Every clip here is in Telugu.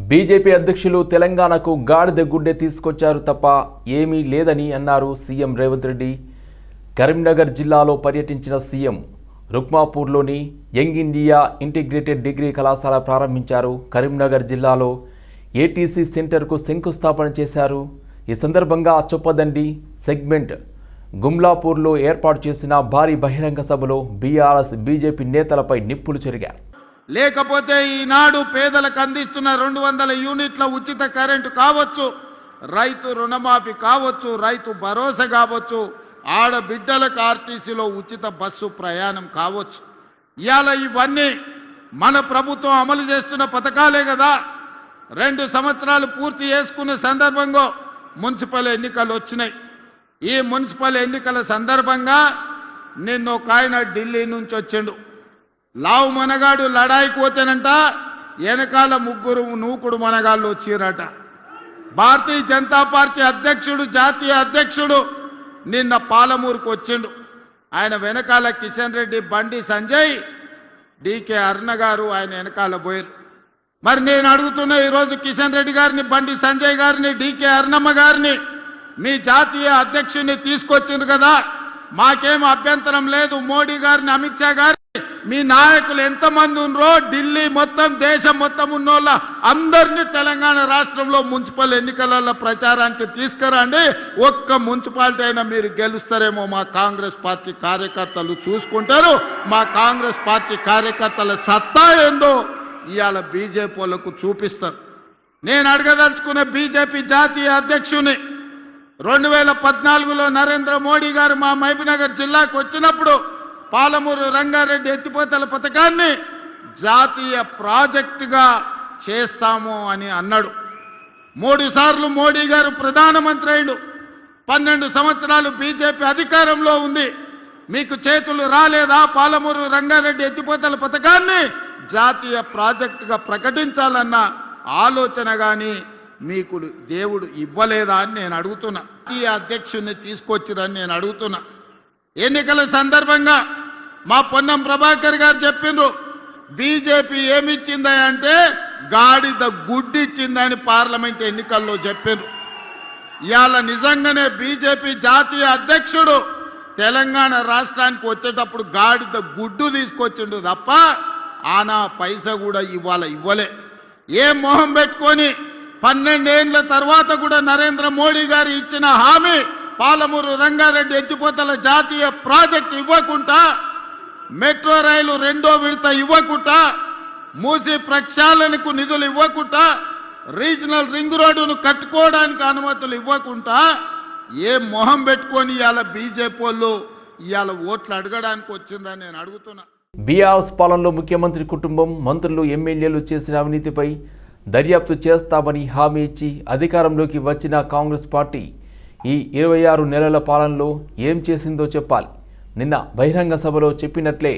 బీజేపీ అధ్యక్షులు తెలంగాణకు గాడిద గుడ్డె తీసుకొచ్చారు తప్ప ఏమీ లేదని అన్నారు సీఎం రేవంత్ రెడ్డి. కరీంనగర్ జిల్లాలో పర్యటించిన సీఎం రుక్మాపూర్లోని యంగ్ ఇండియా ఇంటిగ్రేటెడ్ డిగ్రీ కళాశాల ప్రారంభించారు. కరీంనగర్ జిల్లాలో ఏటీసీ సెంటర్కు శంకుస్థాపన చేశారు. ఈ సందర్భంగా చొప్పదండి సెగ్మెంట్ గుమ్లాపూర్లో ఏర్పాటు చేసిన భారీ బహిరంగ సభలో బీఆర్ఎస్ బీజేపీ నేతలపై నిప్పులు చెరిగారు. లేకపోతే ఈనాడు పేదలకు అందిస్తున్న 200 యూనిట్ల ఉచిత కరెంటు కావచ్చు, రైతు రుణమాఫీ కావచ్చు, రైతు భరోసా కావచ్చు, ఆడబిడ్డలకు ఆర్టీసీలో ఉచిత బస్సు ప్రయాణం కావచ్చు. ఇవాళ ఇవన్నీ మన ప్రభుత్వం అమలు చేస్తున్న పథకాలే కదా. 2 సంవత్సరాలు పూర్తి చేసుకున్న సందర్భంగా మున్సిపల్ ఎన్నికలు వచ్చినాయి. ఈ మున్సిపల్ ఎన్నికల సందర్భంగా నిన్న ఒక ఆయన ఢిల్లీ నుంచి వచ్చిండు. లావు మనగాడు లడాయికి పోతేనంట వెనకాల 3 నూకుడు మనగాళ్ళు వచ్చిరట. భారతీయ జనతా పార్టీ అధ్యక్షుడు, జాతీయ అధ్యక్షుడు నిన్న పాలమూరుకు వచ్చిండు. ఆయన వెనకాల కిషన్ రెడ్డి, బండి సంజయ్, డీకే అరుణ గారు ఆయన వెనకాల పోయారు. మరి నేను అడుగుతున్నా ఈరోజు కిషన్ రెడ్డి గారిని, బండి సంజయ్ గారిని, డీకే అరుణమ్మ గారిని, మీ జాతీయ అధ్యక్షుడిని తీసుకొచ్చింది కదా, మాకేం అభ్యంతరం లేదు. మోడీ గారిని, అమిత్ షా గారిని, మీ నాయకులు ఎంతమంది ఉన్నారో ఢిల్లీ మొత్తం, దేశం మొత్తం ఉన్నోళ్ళ అందరినీ తెలంగాణ రాష్ట్రంలో మున్సిపల్ ఎన్నికలలో ప్రచారానికి తీసుకురండి. ఒక్క మున్సిపాలిటీ అయినా మీరు గెలుస్తారేమో మా కాంగ్రెస్ పార్టీ కార్యకర్తలు చూసుకుంటారు. మా కాంగ్రెస్ పార్టీ కార్యకర్తల సత్తా ఏందో ఇవాళ బీజేపీ వాళ్ళకు చూపిస్తారు. నేను అడగదలుచుకున్న బీజేపీ జాతీయ అధ్యక్షుని 2014లో నరేంద్ర మోడీ గారు మా మహబూబ్నగర్ జిల్లాకు వచ్చినప్పుడు పాలమూరు రంగారెడ్డి ఎత్తిపోతల పథకాన్ని జాతీయ ప్రాజెక్టుగా చేస్తాము అని అన్నాడు. 3 సార్లు మోడీ గారు ప్రధానమంత్రి అయ్యాడు. 12 సంవత్సరాలు బీజేపీ అధికారంలో ఉంది. మీకు చేతులు రాలేదా? పాలమూరు రంగారెడ్డి ఎత్తిపోతల పథకాన్ని జాతీయ ప్రాజెక్టుగా ప్రకటించాలన్న ఆలోచన కానీ మీకు దేవుడు ఇవ్వలేదా అని నేను అడుగుతున్నా. జాతీయ అధ్యక్షుడిని తీసుకొచ్చిరని నేను అడుగుతున్నా. ఎన్నికల సందర్భంగా మా పొన్నం ప్రభాకర్ గారు చెప్పిండ్రు, బీజేపీ ఏమిచ్చిందా అంటే గాడిద గుడ్డిచ్చిందని పార్లమెంట్ ఎన్నికల్లో చెప్పిండ్రు. ఇవాళ నిజంగానే బీజేపీ జాతీయ అధ్యక్షుడు తెలంగాణ రాష్ట్రానికి వచ్చేటప్పుడు గాడిద గుడ్డు తీసుకొచ్చిండు తప్ప ఆనా పైసా కూడా ఇవ్వలే. ఏ మొహం పెట్టుకొని 12 ఏళ్ల తర్వాత కూడా నరేంద్ర మోడీ గారు ఇచ్చిన హామీ పాలమూరు రంగారెడ్డి ఎత్తిపోతల జాతీయ ప్రాజెక్టు ఇవ్వకుండా, మెట్రో రైలు 2వ విడత ఇవ్వకుండా, మూసి ప్రక్షాళనకు నిధులు ఇవ్వకుండా, రీజనల్ రింగ్ రోడ్డును కట్టుకోవడానికి అనుమతులు ఇవ్వకుండా ఏ మొహం పెట్టుకొని ఇవాళ బీజేపీ వాళ్ళు ఇవాళ ఓట్లు అడగడానికి వచ్చిందని నేను అడుగుతున్నా. బీఆర్ఎస్ పాలనలో ముఖ్యమంత్రి కుటుంబం, మంత్రులు, ఎమ్మెల్యేలు చేసిన అవినీతిపై దర్యాప్తు చేస్తామని హామీ ఇచ్చి అధికారంలోకి వచ్చిన కాంగ్రెస్ పార్టీ ఈ 26 నెలల పాలనలో ఏం చేసిందో చెప్పాలి. నిన్న బహిరంగ సభలో చెప్పినట్లే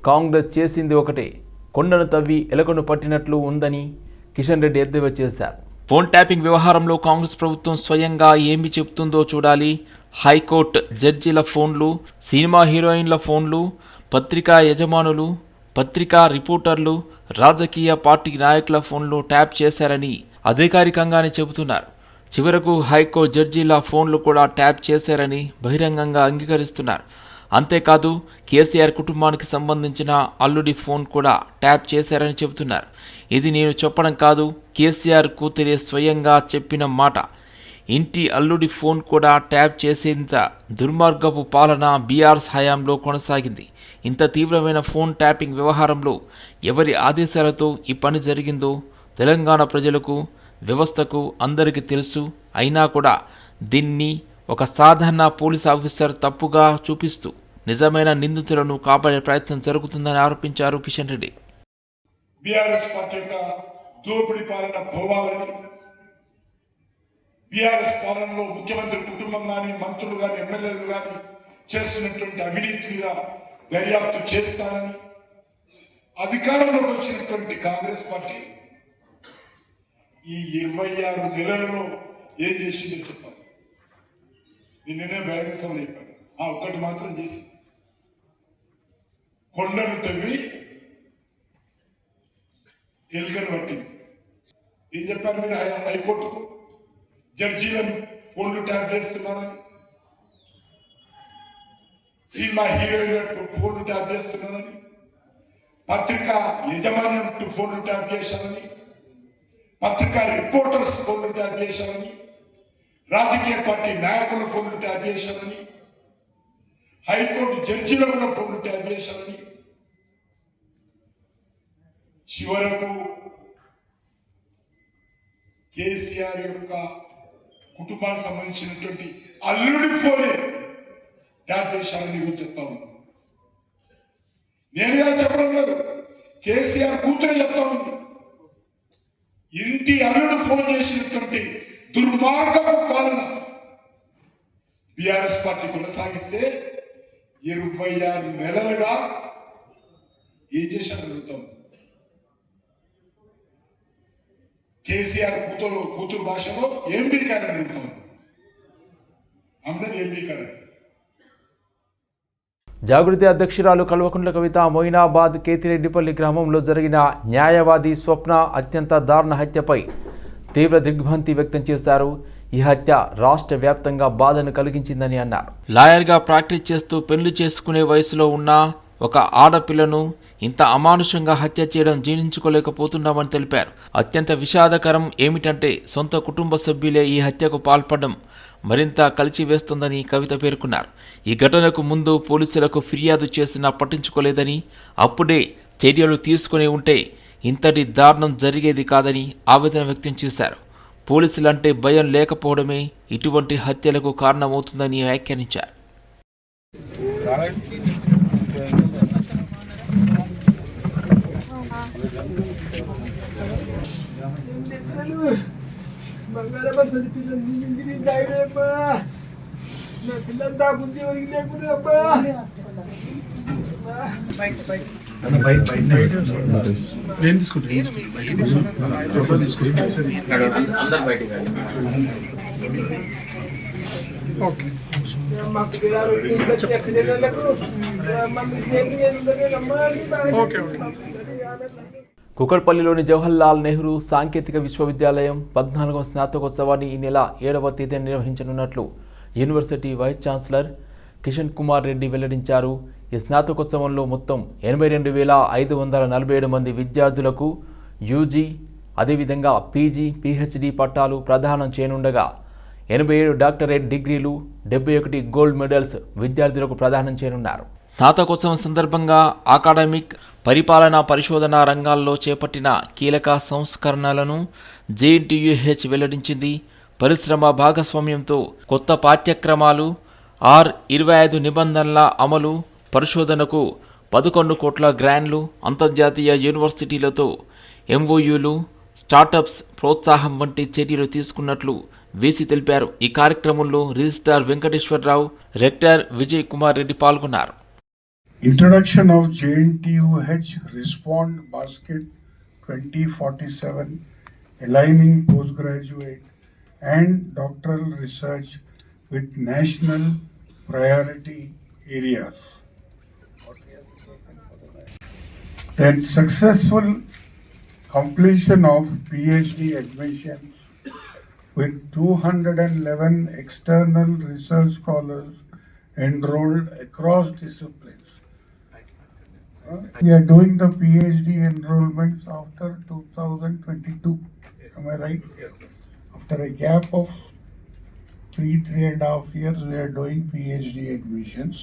కాంగ్రెస్ చేసింది ఒకటే, కొండను తవ్వి ఎలకను పట్టినట్లు ఉందని కిషన్ రెడ్డి ఎద్దేవా చేశారు. ఫోన్ ట్యాపింగ్ వ్యవహారంలో కాంగ్రెస్ ప్రభుత్వం స్వయంగా ఏమి చెబుతుందో చూడాలి. హైకోర్టు జడ్జీల ఫోన్లు, సినిమా హీరోయిన్ల ఫోన్లు, పత్రికా యజమానులు, పత్రికా రిపోర్టర్లు, రాజకీయ పార్టీ నాయకుల ఫోన్లు ట్యాప్ చేశారని అధికారికంగానే చెబుతున్నారు. చివరకు హైకోర్టు జడ్జీల ఫోన్లు కూడా ట్యాప్ చేశారని బహిరంగంగా అంగీకరిస్తున్నారు. అంతేకాదు కేసీఆర్ కుటుంబానికి సంబంధించిన అల్లుడి ఫోన్ కూడా ట్యాప్ చేశారని చెబుతున్నారు. ఇది నేను చెప్పడం కాదు, కేసీఆర్ కూతురే స్వయంగా చెప్పిన మాట. ఇంటి అల్లుడి ఫోన్ కూడా ట్యాప్ చేసేంత దుర్మార్గపు పాలన బీఆర్ఎస్ హయాంలో కొనసాగింది. ఇంత తీవ్రమైన ఫోన్ ట్యాపింగ్ వ్యవహారంలో ఎవరి ఆదేశాలతో ఈ పని జరిగిందో తెలంగాణ ప్రజలకు, వ్యవస్థకు అందరికీ తెలుసు. అయినా కూడా దీన్ని ఒక సాధారణ పోలీస్ ఆఫీసర్ తప్పుగా చూపిస్తూ నిజమైన నిందితులను కాపాడే ప్రయత్నం జరుగుతుందని ఆరోపించారు కిషన్ రెడ్డి. బీఆర్ఎస్ పార్టీ యొక్క దోపిడీ పాలన పోవాలని, బీఆర్ఎస్ పాలనలో ముఖ్యమంత్రి కుటుంబం కానీ, మంత్రులు కానీ, ఎమ్మెల్యేలు కానీ చేస్తున్నటువంటి అవినీతి మీద దర్యాప్తు చేస్తానని అధికారంలోకి వచ్చినటువంటి కాంగ్రెస్ పార్టీ ఈ 26 నెలలలో ఏం చేసిందో చెప్పాలి. నిన్ననే బహిరంగ సభలో చెప్పాను. ఒక్కటి మాత్రం చేసి కొండను తవ్వి ఎలుకను పట్టింది. ఏం చెప్పారు మీరు హైకోర్టుకు? జడ్జీలను ఫోన్లు ట్యాప్ చేస్తున్నారని, సినిమా హీరోయిన్లకు ఫోన్లు ట్యాప్ చేస్తున్నారని, పత్రికా యజమాన్యం ఫోన్లు ట్యాప్ చేశారని, పత్రికా రిపోర్టర్స్ ఫోన్లు ట్యాప్ చేశారని, రాజకీయ పార్టీ నాయకుల ఫోన్లు ట్యాప్ చేశారని, హైకోర్టు జడ్జీల కూడా ఫోన్లు ట్యాప్ చేశారని, చివరకు కేసీఆర్ యొక్క కుటుంబానికి సంబంధించినటువంటి అల్లుడి ఫోనే ట్యాప్ చేశారని కూడా చెప్తా ఉన్నాను. నేనుగా చెప్పడం లేదు, కేసీఆర్ కూతురే చెప్తా ఉంది. ఇంటి అల్లుడు ఫోన్ చేసినటువంటి దుర్మార్గపు పాలన బీఆర్ఎస్ పార్టీ కొనసాగిస్తే 26 నెలలుగా ఏం చేశారు అడుగుతాం. కేసీఆర్ కూతురు భాషలో ఏం బీకారని అడుగుతాం. అందరూ ఏం బీకారని. జాగృతి అధ్యక్షురాలు కల్వకుంట్ల కవిత మొయినాబాద్ కేతిరెడ్డిపల్లి గ్రామంలో జరిగిన న్యాయవాది స్వప్న అత్యంత దారుణ హత్యపై తీవ్ర దిగ్భ్రాంతి వ్యక్తం చేశారు. ఈ హత్య రాష్ట్ర వ్యాప్తంగా బాధను కలిగించిందని అన్నారు. లాయర్గా ప్రాక్టీస్ చేస్తూ పెళ్లి చేసుకునే వయసులో ఉన్న ఒక ఆడపిల్లను ఇంత అమానుషంగా హత్య చేయడం జీర్ణించుకోలేకపోతున్నామని తెలిపారు. అత్యంత విషాదకరం ఏమిటంటే సొంత కుటుంబ సభ్యులే ఈ హత్యకు పాల్పడడం మరింత కలిచివేస్తుందని కవిత పేర్కొన్నారు. ఈ ఘటనకు ముందు పోలీసులకు ఫిర్యాదు చేసినా పట్టించుకోలేదని, అప్పుడే చర్యలు తీసుకుని ఉంటే ఇంతటి దారుణం జరిగేది కాదని ఆవేదన వ్యక్తం చేశారు. పోలీసులంటే భయం లేకపోవడమే ఇటువంటి హత్యలకు కారణమవుతుందని వ్యాఖ్యానించారు. పిల్లంతా బుద్ధి ఒరిగినప్పుడు అబ్బా ఏం తీసుకుంటారు కుకట్పల్లిలోని జవహర్లాల్ నెహ్రూ సాంకేతిక విశ్వవిద్యాలయం 14వ స్నాతకోత్సవాన్ని ఈ నెల 7వ తేదీన నిర్వహించనున్నట్లు university vice chancellor Kishan Kumar Reddy వెల్లడించారు. ఈ స్నాతకోత్సవంలో మొత్తం 82,547 మంది విద్యార్థులకు యూజీ అదేవిధంగా పీజీ, పీహెచ్డీ పట్టాలు ప్రదానం చేయనుండగా 87 డాక్టరేట్ డిగ్రీలు, 71 గోల్డ్ మెడల్స్ విద్యార్థులకు ప్రదానం చేయనున్నారు. స్నాతకోత్సవం సందర్భంగా అకాడమిక్, పరిపాలనా, పరిశోధన రంగాల్లో చేపట్టిన కీలక సంస్కరణలను జేఎన్టీయూహెచ్ వెల్లడించింది. పరిశ్రమ భాగస్వామ్యంతో కొత్త పాఠ్యక్రమాలు, 25 నిబంధనల అమలు, పరిశోధనకు 11 కోట్ల గ్రాంట్లు, అంతర్జాతీయ యూనివర్సిటీలతో ఎంఓయూలు, స్టార్టప్స్ ప్రోత్సాహం వంటి చర్యలు తీసుకున్నట్లు వీసీ తెలిపారు. ఈ కార్యక్రమంలో రిజిస్ట్రార్ వెంకటేశ్వరరావు, రెక్టర్ విజయ్ కుమార్ రెడ్డి పాల్గొన్నారు. Introduction of JNTUH Respond Basket 2047, aligning postgraduate and doctoral research with national priority areas. Then successful completion of PhD admissions with 211 external research scholars enrolled across disciplines. We are doing the PhD enrollments after 2022. Yes. Am I right? Yes, sir. After a gap of 3.5 years, we are doing PhD admissions,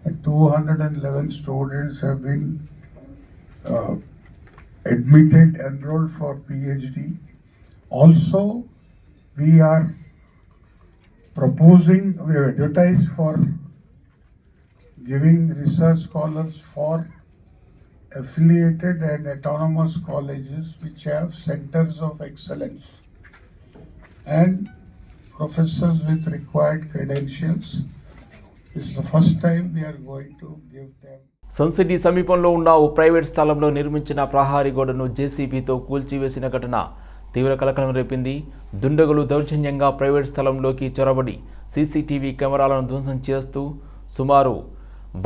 and 211 students have been admitted, enrolled for PhD. Also, we are proposing, we have advertised for giving research scholars for affiliated and autonomous colleges which have centers of excellence and professors with required credentials. This is the first time we are going to give them. Suncity సమీపంలో ఉన్న ఓ ప్రైవేట్ స్థలంలో నిర్మించిన ప్రహారీ గోడను జేసీబీతో కూల్చివేసిన ఘటన తీవ్ర కలకలం రేపింది. దుండగులు దౌర్జన్యంగా ప్రైవేట్ స్థలంలోకి చొరబడి సీసీటీవీ కెమెరాలను ధ్వంసం చేస్తూ సుమారు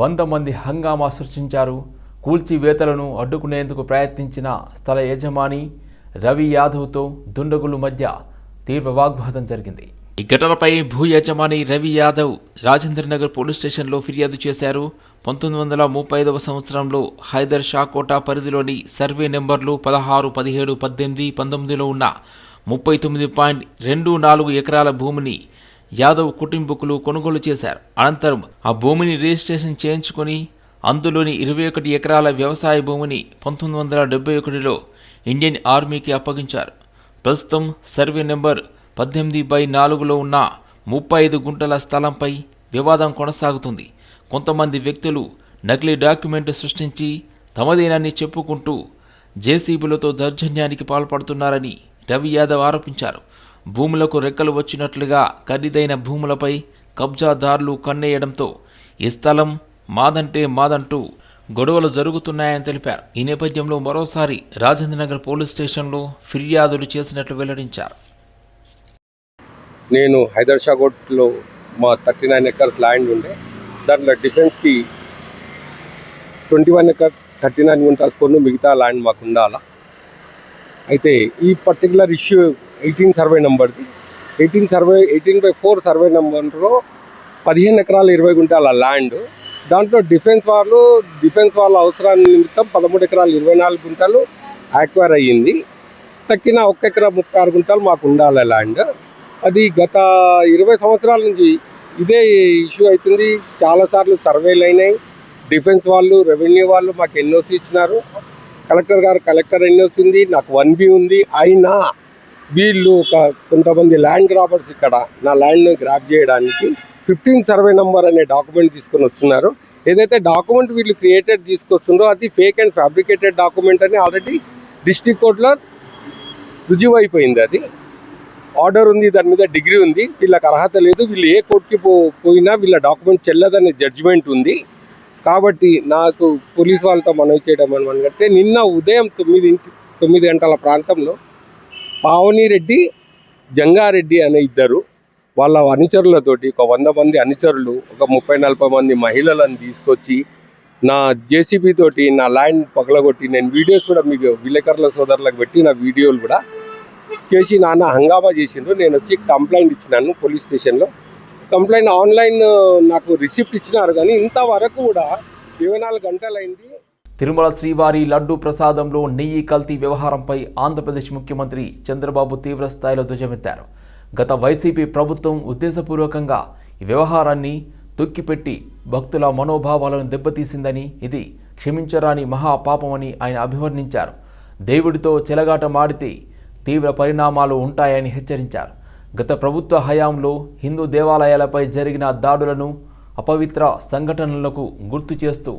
100 మంది హంగామా సృష్టించారు. కూల్చివేతలను అడ్డుకునేందుకు ప్రయత్నించిన స్థల యజమాని రవి యాదవ్తో దుండగుల మధ్య తీవ్ర వాగ్వాదం జరిగింది. ఈ ఘటనపై భూ యజమాని రవి యాదవ్ రాజేంద్రనగర్ పోలీస్ స్టేషన్లో ఫిర్యాదు చేశారు. 1935 సంవత్సరంలో హైదర్ షా కోటా పరిధిలోని సర్వే నెంబర్లు 16, 17, 18, 19లో ఉన్న 39.24 ఎకరాల భూమిని యాదవ్ కుటుంబీకులు కొనుగోలు చేశారు. అనంతరం ఆ భూమిని రిజిస్ట్రేషన్ చేయించుకొని అందులోని 21 ఎకరాల వ్యవసాయ భూమిని 1971లో ఇండియన్ ఆర్మీకి అప్పగించారు. ప్రస్తుతం సర్వే నెంబర్ 18/4లో ఉన్న 35 గుంటల స్థలంపై వివాదం కొనసాగుతుంది. కొంతమంది వ్యక్తులు నకిలీ డాక్యుమెంట్ సృష్టించి తమదేనని చెప్పుకుంటూ జేసీబీలతో దౌర్జన్యానికి పాల్పడుతున్నారని రవి యాదవ్ ఆరోపించారు. భూములకు రెక్కలు వచ్చినట్లుగా ఖరీదైన భూములపై కబ్జాదారులు కన్నేయడంతో ఈ స్థలం మాదంటే మాదంటూ గొడవలు జరుగుతున్నాయని తెలిపారు. ఈ నేపథ్యంలో మరోసారి రాజేంద్రనగర్ పోలీస్ స్టేషన్లో ఫిర్యాదులు చేసినట్లు వెల్లడించారు. నేను హైదర్ షా కోట్లో మా 39 ఎకర్స్ ల్యాండ్ ఉండే, దాంట్లో డిఫెన్స్కి 21 ఎకర్ 39 గుంటలు కొను, మిగతా ల్యాండ్ మాకు ఉండాలా. అయితే ఈ పర్టికులర్ ఇష్యూ 18 సర్వే నెంబర్ది 18/4 సర్వే నెంబర్లో 15 ఎకరాలు 20 గుంటల ల్యాండ్. దాంట్లో డిఫెన్స్ వాళ్ళ అవసరాన్ని నిమిత్తం 13 ఎకరాలు 24 గుంటలు యాక్వైర్ అయ్యింది. తక్కిన 1 ఎకరా 36 గుంటలు మాకు ఉండాలి ల్యాండ్. అది గత 20 సంవత్సరాల నుంచి ఇదే ఇష్యూ అవుతుంది. చాలాసార్లు సర్వేలు అయినాయి. డిఫెన్స్ వాళ్ళు, రెవెన్యూ వాళ్ళు మాకు ఎన్ఓసి ఇచ్చినారు. కలెక్టర్ ఎన్ఓసి ఉంది, నాకు 1B ఉంది. అయినా వీళ్ళు కొంతమంది ల్యాండ్ గ్రాబర్స్ ఇక్కడ నా ల్యాండ్ని గ్రాబ్ చేయడానికి 15 సర్వే నెంబర్ అనే డాక్యుమెంట్ తీసుకొని వస్తున్నారు. ఏదైతే డాక్యుమెంట్ వీళ్ళు క్రియేటెడ్ తీసుకొస్తుందో అది ఫేక్ అండ్ ఫ్యాబ్రికేటెడ్ డాక్యుమెంట్ అని ఆల్రెడీ డిస్ట్రిక్ట్ కోర్టులో రుజువు అయిపోయింది. అది ఆర్డర్ ఉంది, దాని మీద డిగ్రీ ఉంది. వీళ్ళకి అర్హత లేదు. వీళ్ళు ఏ కోర్టుకి పోయినా వీళ్ళ డాక్యుమెంట్ చెల్లదనే జడ్జిమెంట్ ఉంది. కాబట్టి నాకు పోలీస్ వాళ్ళతో మనవి చేయడం అనమంటే, నిన్న ఉదయం 9 గంటల ప్రాంతంలో పావనిరెడ్డి, జంగారెడ్డి అనే ఇద్దరు వాళ్ళ అనుచరులతోటి ఒక 100 మంది అనుచరులు, ఒక 30-40 మంది మహిళలను తీసుకొచ్చి నా జేసీబీ తోటి నా ల్యాండ్ పగలగొట్టి, నేను వీడియోస్ కూడా మీకు విలేకరుల సోదరులకు పెట్టి నా వీడియోలు కూడా చేసి నాన్న హంగామా చేసిండ్రు. నేను వచ్చి కంప్లైంట్ ఇచ్చినాను పోలీస్ స్టేషన్లో. కంప్లైంట్ ఆన్లైన్ నాకు రిసిప్ట్ ఇచ్చినారు, కానీ ఇంతవరకు కూడా 24 గంటలైంది. తిరుమల శ్రీవారి లడ్డూ ప్రసాదంలో నెయ్యి కల్తీ వ్యవహారంపై ఆంధ్రప్రదేశ్ ముఖ్యమంత్రి చంద్రబాబు తీవ్ర స్థాయిలో ధ్వజమెత్తారు. గత వైసీపీ ప్రభుత్వం ఉద్దేశపూర్వకంగా ఈ వ్యవహారాన్ని తొక్కిపెట్టి భక్తుల మనోభావాలను దెబ్బతీసిందని, ఇది క్షమించరాని మహాపాపమని ఆయన అభివర్ణించారు. దేవుడితో చెలగాటమాడితే తీవ్ర పరిణామాలు ఉంటాయని హెచ్చరించారు. గత ప్రభుత్వ హయాంలో హిందూ దేవాలయాలపై జరిగిన దాడులను, అపవిత్ర సంఘటనలకు గుర్తు చేస్తూ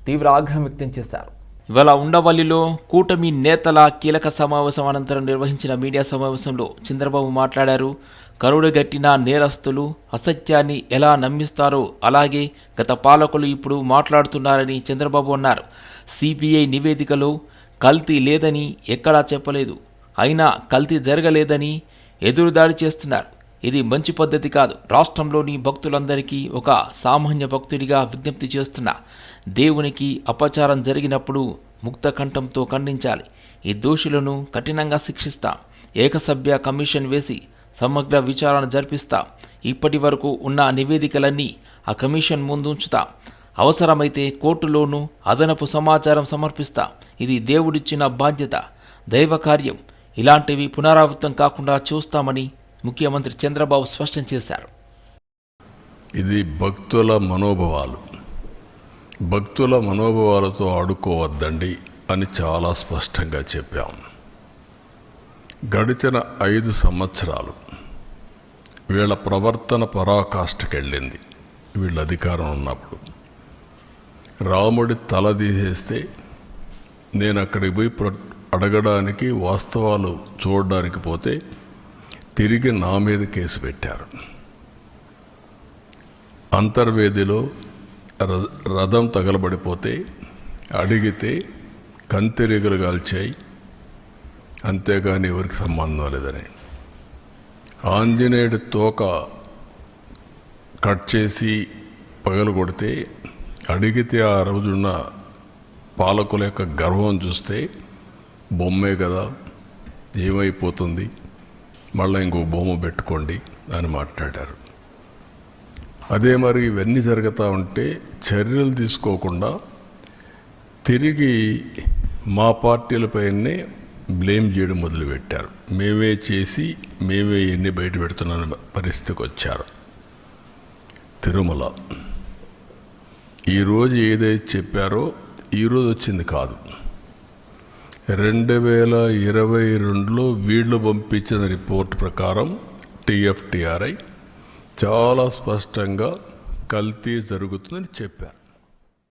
తీవ్ర ఆగ్రహం వ్యక్తం చేశారు. ఇవాళ ఉండవల్లిలో కూటమి నేతల కీలక సమావేశం అనంతరం నిర్వహించిన మీడియా సమావేశంలో చంద్రబాబు మాట్లాడారు. కరుడుగట్టిన నేరస్తులు అసత్యాన్ని ఎలా నమ్మిస్తారో అలాగే గత పాలకులు ఇప్పుడు మాట్లాడుతున్నారని చంద్రబాబు అన్నారు. సిబిఐ నివేదికలో కల్తీ లేదని ఎక్కడా చెప్పలేదు, అయినా కల్తీ జరగలేదని ఎదురుదాడి చేస్తున్నారు. ఇది మంచి పద్ధతి కాదు. రాష్ట్రంలోని భక్తులందరికీ ఒక సామాన్య భక్తుడిగా విజ్ఞప్తి చేస్తున్నా, దేవునికి అపచారం జరిగినప్పుడు ముక్త కంఠంతో ఖండించాలి. ఈ దోషులను కఠినంగా శిక్షిస్తాం. ఏకసభ్య కమిషన్ వేసి సమగ్ర విచారణ జరిపిస్తాం. ఇప్పటి వరకు ఉన్న నివేదికలన్నీ ఆ కమిషన్ ముందు ఉంచుతాం. అవసరమైతే కోర్టులోనూ అదనపు సమాచారం సమర్పిస్తాం. ఇది దేవుడిచ్చిన బాధ్యత, దైవ కార్యం. ఇలాంటివి పునరావృతం కాకుండా చూస్తామని ముఖ్యమంత్రి చంద్రబాబు స్పష్టం చేశారు. ఇది భక్తుల మనోభావాలతో ఆడుకోవద్దండి అని చాలా స్పష్టంగా చెప్పాం. గడిచిన 5 సంవత్సరాలు వీళ్ళ ప్రవర్తన పరాకాష్ఠకెళ్ళింది. వీళ్ళ అధికారం ఉన్నప్పుడు రాముడి తల తీసేస్తే నేను అక్కడికి పోయి అడగడానికి, వాస్తవాలు చూడడానికి పోతే తిరిగి నా మీద కేసు పెట్టారు. అంతర్వేదిలో రథం తగలబడిపోతే అడిగితే కంతిరీగలు కాల్చాయి, అంతేగాని ఎవరికి సంబంధం లేదని. ఆంజనేయుడి తోక కట్ చేసి పగలగొడితే అడిగితే ఆ రోజున్న పాలకుల యొక్క గర్వం చూస్తే బొమ్మే కదా, ఏమైపోతుంది, మళ్ళీ ఇంకో బొమ్మ పెట్టుకోండి అని మాట్లాడారు. అదే మరి ఇవన్నీ జరుగుతూ ఉంటే చర్యలు తీసుకోకుండా తిరిగి మా పార్టీలపైనే బ్లేమ్ చేయడం మొదలుపెట్టారు. మేమే చేసి మేమే ఎన్ని బయట పెడుతున్న పరిస్థితికి వచ్చారు. తిరుమల ఈరోజు ఏదైతే చెప్పారో ఈరోజు వచ్చింది కాదు. 2022లో వీళ్ళు పంపించిన రిపోర్ట్ ప్రకారం TFTRI చాలా స్పష్టంగా కల్తీ జరుగుతుందని చెప్పారు.